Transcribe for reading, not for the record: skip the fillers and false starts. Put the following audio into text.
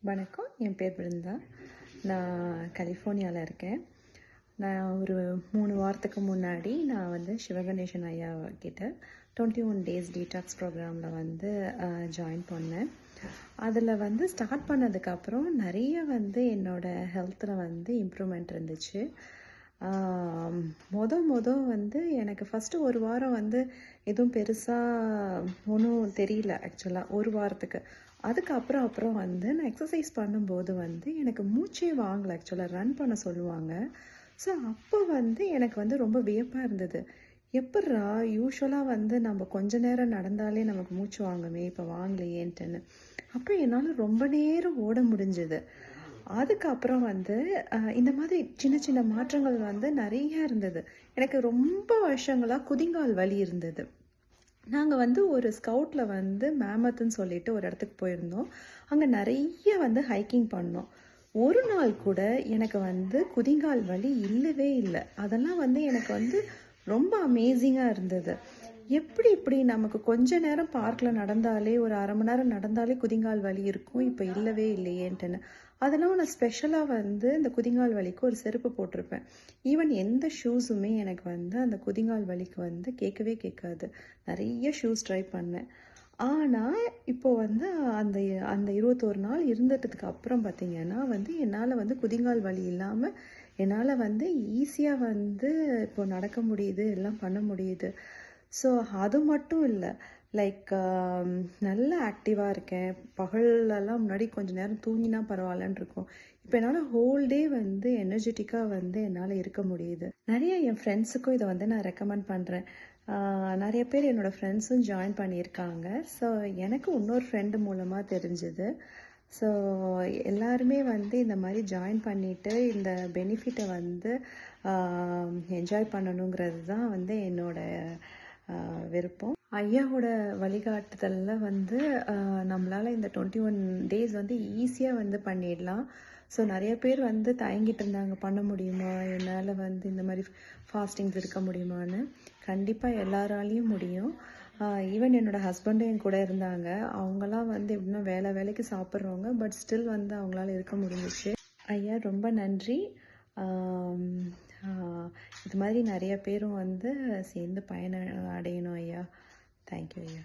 வணக்கம். என் பேர் பிருந்தா. நான் கலிஃபோர்னியாவில் இருக்கேன். நான் ஒரு 3 வாரத்துக்கு முன்னாடி நான் வந்து சிவகணேசன் ஐயா கிட்ட 21 டேஸ் டீடாக்ஸ் ப்ரோக்ராமில் வந்து ஜாயின் பண்ணேன். அதில் வந்து ஸ்டார்ட் பண்ணதுக்கப்புறம் நிறைய வந்து என்னோடய ஹெல்த்தில் வந்து இம்ப்ரூவ்மெண்ட் இருந்துச்சு. வந்து எனக்கு ஃபஸ்ட்டு ஒரு வாரம் வந்து எதுவும் பெருசாக ஒன்றும் தெரியல ஆக்சுவலாக ஒரு வாரத்துக்கு. அப்புறம் வந்து நான் எக்ஸசைஸ் பண்ணும்போது வந்து எனக்கு மூச்சே வாங்கலை. ஆக்சுவலாக ரன் பண்ண சொல்லுவாங்க. ஸோ அப்போ வந்து எனக்கு வந்து ரொம்ப வியப்பாக இருந்தது. எப்பிட்றா யூஸ்வலாக வந்து நம்ம கொஞ்ச நேரம் நடந்தாலே நமக்கு மூச்சு வாங்குமே, இப்போ வாங்கலையேன்ட்டுன்னு. அப்புறம் என்னால் ரொம்ப நேரம் ஓட முடிஞ்சுது. அதுக்கப்புறம் வந்து இந்த மாதிரி சின்ன சின்ன மாற்றங்கள் வந்து நிறைய இருந்தது. எனக்கு ரொம்ப வருஷங்களாக குதிங்கால் வலி இருந்தது. நாங்கள் வந்து ஒரு ஸ்கவுட்டில் வந்து மேமத்துன்னு சொல்லிட்டு ஒரு இடத்துக்கு போயிருந்தோம். அங்கே நிறைய வந்து ஹைக்கிங் பண்ணோம். ஒரு நாள் கூட எனக்கு வந்து குதிங்கால் வலி இல்லவே இல்லை. அதெல்லாம் வந்து எனக்கு வந்து ரொம்ப அமேசிங்காக இருந்தது. எப்படி இப்படி நமக்கு கொஞ்ச நேரம் பார்க்கில் நடந்தாலே ஒரு அரை மணி நேரம் நடந்தாலே குதிங்கால் வலி இருக்கும், இப்போ இல்லவே இல்லையேன்ட்டுன்னு. அதெல்லாம் நான் ஸ்பெஷலாக வந்து இந்த குதிங்கால் வலிக்கு ஒரு செருப்பு போட்டிருப்பேன். ஈவன் எந்த ஷூஸுமே எனக்கு வந்து அந்த குதிங்கால் வலிக்கு வந்து கேட்கவே கேட்காது. நிறைய ஷூஸ் ட்ரை பண்ணேன். ஆனால் இப்போது வந்து அந்த அந்த 21 நாள் இருந்ததுக்கு அப்புறம் பார்த்திங்கன்னா வந்து என்னால் வந்து குதிங்கால் வலி இல்லாமல் என்னால் வந்து ஈஸியாக வந்து இப்போ நடக்க முடியுது, எல்லாம் பண்ண முடியுது. ஸோ அது மட்டும் இல்லை, லைக் நல்ல ஆக்டிவாக இருக்கேன். பகல்லலாம் முன்னாடி கொஞ்சம் நேரம் தூங்கினா பரவாயில்லன்னு இருக்கும். இப்போ என்னால் ஹோல் டே வந்து எனர்ஜெட்டிக்காக வந்து என்னால் இருக்க முடியுது. நிறைய என் ஃப்ரெண்ட்ஸுக்கும் இதை வந்து நான் ரெக்கமெண்ட் பண்ணுறேன். நிறைய பேர் என்னோடய ஃப்ரெண்ட்ஸும் ஜாயின் பண்ணியிருக்காங்க. ஸோ எனக்கு இன்னொரு ஃப்ரெண்டு மூலமாக தெரிஞ்சுது. ஸோ எல்லாருமே வந்து இந்த மாதிரி ஜாயின் பண்ணிவிட்டு இந்த பெனிஃபிட்டை வந்து என்ஜாய் பண்ணணுங்கிறது தான் வந்து என்னோடய விருப்பம். ஐயாவோட வழிகாட்டுதலில் வந்து நம்மளால் இந்த 21 டேஸ் வந்து ஈஸியாக வந்து பண்ணிடலாம். ஸோ நிறைய பேர் வந்து தயங்கிட்டு இருந்தாங்க, பண்ண முடியுமா, என்னால் வந்து இந்த மாதிரி ஃபாஸ்டிங்ஸ் இருக்க முடியுமான்னு. கண்டிப்பாக எல்லாராலையும் முடியும். ஈவன் என்னோடய ஹஸ்பண்டும் என் கூட இருந்தாங்க. அவங்களாம் வந்து எப்படின்னா வேலைக்கு சாப்பிட்றவங்க, பட் ஸ்டில் வந்து அவங்களால இருக்க முடிஞ்சிச்சு. ஐயா ரொம்ப நன்றி. இது மாதிரி நிறைய பேரும் வந்து சேர்ந்து பயன் அடையணும் ஐயா. தேங்க்யூ ஐயா.